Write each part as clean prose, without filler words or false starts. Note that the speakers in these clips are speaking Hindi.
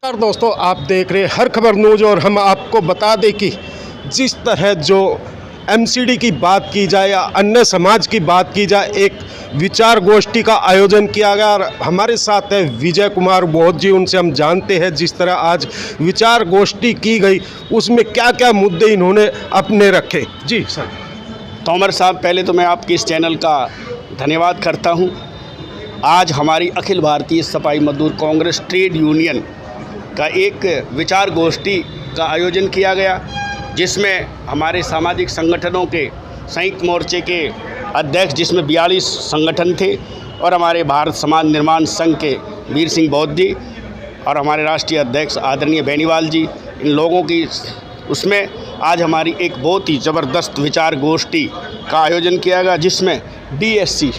नमस्कार दोस्तों, आप देख रहे हैं हर खबर न्यूज और हम आपको बता दें कि जिस तरह जो एमसीडी की बात की जाए या अन्य समाज की बात की जाए, एक विचार गोष्ठी का आयोजन किया गया और हमारे साथ है विजय कुमार बोध जी। उनसे हम जानते हैं जिस तरह आज विचार गोष्ठी की गई उसमें क्या क्या मुद्दे इन्होंने अपने रखे। जी सर। तोमर साहब, पहले तो मैं आपके इस चैनल का धन्यवाद करता हूं। आज हमारी अखिल भारतीय सफाई मजदूर कांग्रेस ट्रेड यूनियन का एक विचार गोष्ठी का आयोजन किया गया, जिसमें हमारे सामाजिक संगठनों के संयुक्त मोर्चे के अध्यक्ष, जिसमें 42 संगठन थे, और हमारे भारत समाज निर्माण संघ के वीर सिंह बौद्ध जी और हमारे राष्ट्रीय अध्यक्ष आदरणीय बेनीवाल जी, इन लोगों की उसमें आज हमारी एक बहुत ही ज़बरदस्त विचार गोष्ठी का आयोजन किया गया, जिसमें डीएससी,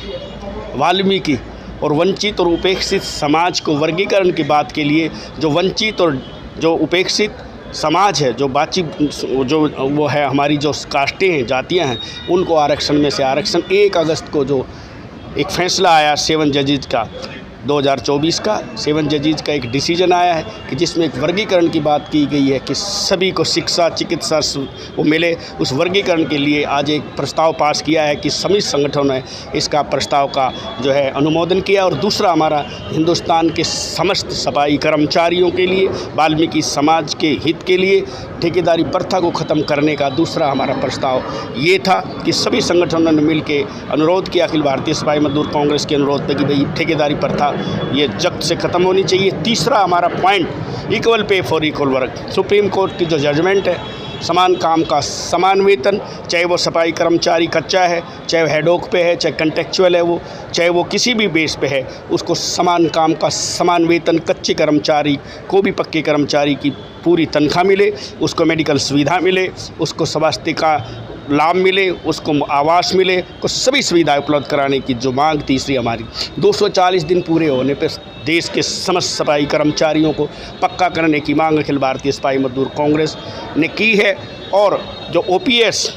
वाल्मीकि और वंचित और उपेक्षित समाज को वर्गीकरण की बात के लिए जो वंचित और जो उपेक्षित समाज है, जो वो है हमारी जो कास्टें हैं, जातियां हैं, उनको आरक्षण में से आरक्षण 1 अगस्त को जो एक फैसला आया 7 जजेज का 2024 का 7 जजेज का एक डिसीजन आया है कि जिसमें एक वर्गीकरण की बात की गई है कि सभी को शिक्षा चिकित्सा वो मिले। उस वर्गीकरण के लिए आज एक प्रस्ताव पास किया है कि सभी संगठनों ने इसका प्रस्ताव का जो है अनुमोदन किया। और दूसरा, हमारा हिंदुस्तान के समस्त सफाई कर्मचारियों के लिए, वाल्मीकि समाज के हित के लिए ठेकेदारी प्रथा को ख़त्म करने का दूसरा हमारा प्रस्ताव ये था कि सभी संगठनों ने मिलकर अनुरोध किया अखिल भारतीय सफाई मजदूर कांग्रेस के अनुरोध पर कि भाई ठेकेदारी प्रथा ये जल्द से ख़त्म होनी चाहिए। तीसरा हमारा point, equal pay for equal work. Supreme court की जो जजमेंट है, समान काम का समान वेतन, चाहे वो सफाई कर्मचारी कच्चा है, चाहे वो हेडोक पे है, चाहे कंटेक्चुअल है, वो चाहे वो किसी भी बेस पे है, उसको समान काम का समान वेतन, कच्चे कर्मचारी को भी पक्के कर्मचारी की पूरी तनख्वाह मिले, उसको मेडिकल सुविधा मिले, उसको स्वास्थ्य का लाभ मिले, उसको आवास मिले, को सभी सुविधाएं उपलब्ध कराने की जो मांग। तीसरी हमारी 240 दिन पूरे होने पर देश के समस्त सफाई कर्मचारियों को पक्का करने की मांग अखिल भारतीय सफाई मजदूर कांग्रेस ने की है। और जो ओपीएस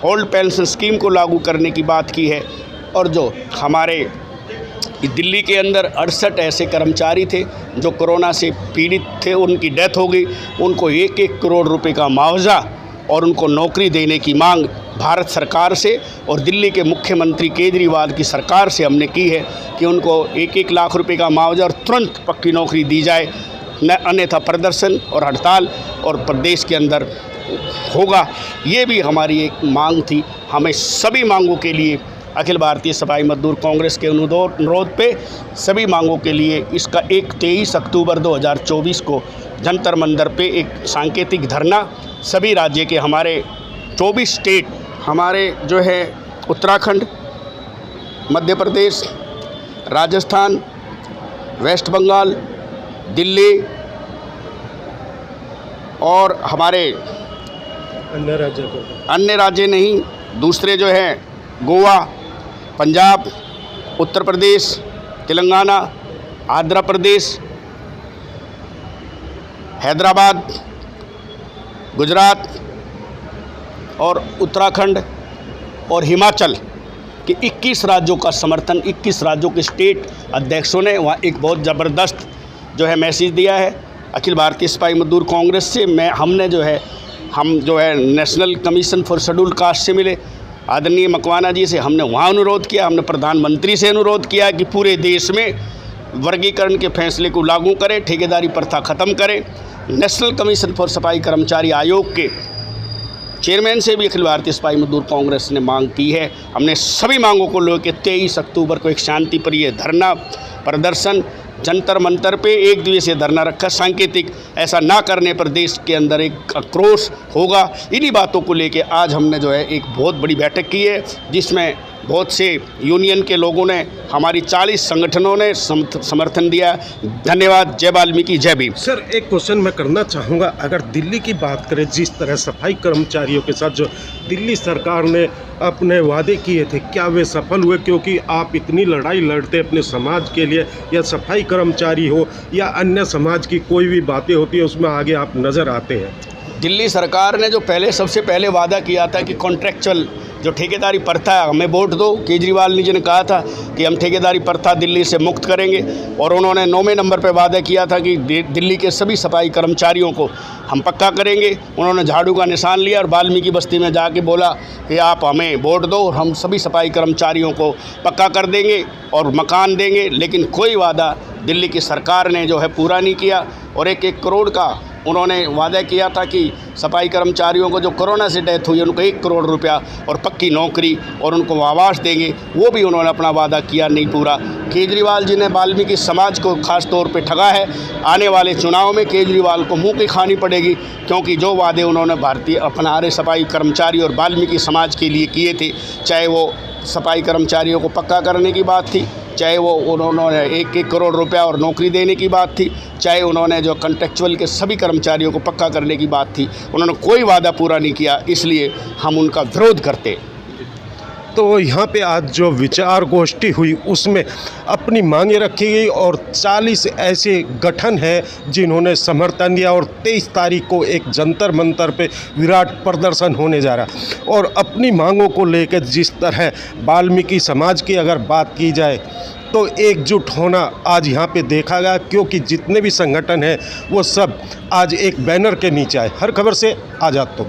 ओल्ड पेंशन स्कीम को लागू करने की बात की है। और जो हमारे दिल्ली के अंदर 68 ऐसे कर्मचारी थे जो कोरोना से पीड़ित थे, उनकी डेथ हो गई, उनको 1-1 करोड़ रुपए का मुआवजा और उनको नौकरी देने की मांग भारत सरकार से और दिल्ली के मुख्यमंत्री केजरीवाल की सरकार से हमने की है कि उनको 1-1 लाख रुपए का मुआवजा और तुरंत पक्की नौकरी दी जाए, न अन्यथा प्रदर्शन और हड़ताल और प्रदेश के अंदर होगा। ये भी हमारी एक मांग थी। हमें सभी मांगों के लिए अखिल भारतीय सफाई मजदूर कांग्रेस के अनुरोध पे सभी मांगों के लिए इसका 23 अक्टूबर 2024 को जंतर मंतर पे एक सांकेतिक धरना सभी राज्य के हमारे 24 स्टेट, हमारे जो है उत्तराखंड, मध्य प्रदेश, राजस्थान, वेस्ट बंगाल, दिल्ली और हमारे अन्य राज्य नहीं, दूसरे जो हैं गोवा, पंजाब, उत्तर प्रदेश, तेलंगाना, आंध्र प्रदेश, हैदराबाद, गुजरात और उत्तराखंड और हिमाचल के 21 राज्यों का समर्थन, 21 राज्यों के स्टेट अध्यक्षों ने वहाँ एक बहुत ज़बरदस्त जो है मैसेज दिया है अखिल भारतीय सफाई मजदूर कांग्रेस से। हम जो है national commission for scheduled caste से मिले, आदरणीय मकवाना जी से हमने वहाँ अनुरोध किया, हमने प्रधानमंत्री से अनुरोध किया कि पूरे देश में वर्गीकरण के फैसले को लागू करें, ठेकेदारी प्रथा ख़त्म करें। नेशनल कमीशन फॉर सफाई कर्मचारी आयोग के चेयरमैन से भी अखिल भारतीय सफाई मजदूर कांग्रेस ने मांग की है। हमने सभी मांगों को लेकर 23 अक्टूबर को एक शांतिप्रिय धरना प्रदर्शन जंतर मंतर पे एक दिवसीय धरना रखा। सांकेतिक ऐसा ना करने पर देश के अंदर एक आक्रोश होगा। इन्हीं बातों को लेके आज हमने जो है एक बहुत बड़ी बैठक की है, जिसमें बहुत से यूनियन के लोगों ने, हमारी 40 संगठनों ने समर्थन दिया। धन्यवाद। जय वाल्मीकि, जय भीम। सर, एक क्वेश्चन मैं करना चाहूँगा। अगर दिल्ली की बात करें, जिस तरह सफाई कर्मचारियों के साथ जो दिल्ली सरकार ने अपने वादे किए थे, क्या वे सफल हुए? क्योंकि आप इतनी लड़ाई लड़ते अपने समाज के लिए, या सफाई कर्मचारी हो या अन्य समाज की कोई भी बातें होती है उसमें आगे आप नज़र आते हैं। दिल्ली सरकार ने जो सबसे पहले वादा किया था कि कॉन्ट्रैक्चुअल जो ठेकेदारी प्रथा है हमें वोट दो। केजरीवाल जी ने कहा था कि हम ठेकेदारी प्रथा दिल्ली से मुक्त करेंगे और उन्होंने 9वें नंबर पर वादा किया था कि दिल्ली के सभी सफाई कर्मचारियों को हम पक्का करेंगे। उन्होंने झाड़ू का निशान लिया और वाल्मीकि बस्ती में जाके बोला कि आप हमें वोट दो और हम सभी सफाई कर्मचारियों को पक्का कर देंगे और मकान देंगे। लेकिन कोई वादा दिल्ली की सरकार ने जो है पूरा नहीं किया और 1-1 करोड़ का उन्होंने वादा किया था कि सफाई कर्मचारियों को जो कोरोना से डेथ हुई उनको 1 करोड़ रुपया और पक्की नौकरी और उनको आवास देंगे, वो भी उन्होंने अपना वादा किया नहीं पूरा। केजरीवाल जी ने वाल्मीकि समाज को खास तौर पे ठगा है। आने वाले चुनाव में केजरीवाल को मुँह की खानी पड़ेगी, क्योंकि जो वादे उन्होंने भारतीय अपना सफाई कर्मचारी और वाल्मीकि समाज के लिए किए थे, चाहे वो सफाई कर्मचारियों को पक्का करने की बात थी, चाहे वो उन्होंने 1-1 करोड़ रुपया और नौकरी देने की बात थी, चाहे उन्होंने जो कॉन्ट्रेक्चुअल के सभी कर्मचारियों को पक्का करने की बात थी, उन्होंने कोई वादा पूरा नहीं किया। इसलिए हम उनका विरोध करते। तो यहाँ पे आज जो विचार गोष्ठी हुई उसमें अपनी मांगे रखी गई और 40 ऐसे गठन हैं जिन्होंने समर्थन दिया और 23 तारीख को एक जंतर मंतर पे विराट प्रदर्शन होने जा रहा। और अपनी मांगों को लेकर जिस तरह वाल्मीकि समाज की अगर बात की जाए तो एकजुट होना आज यहाँ पे देखा गया, क्योंकि जितने भी संगठन हैं वो सब आज एक बैनर के नीचे आए। हर खबर से आज़ाद तुम।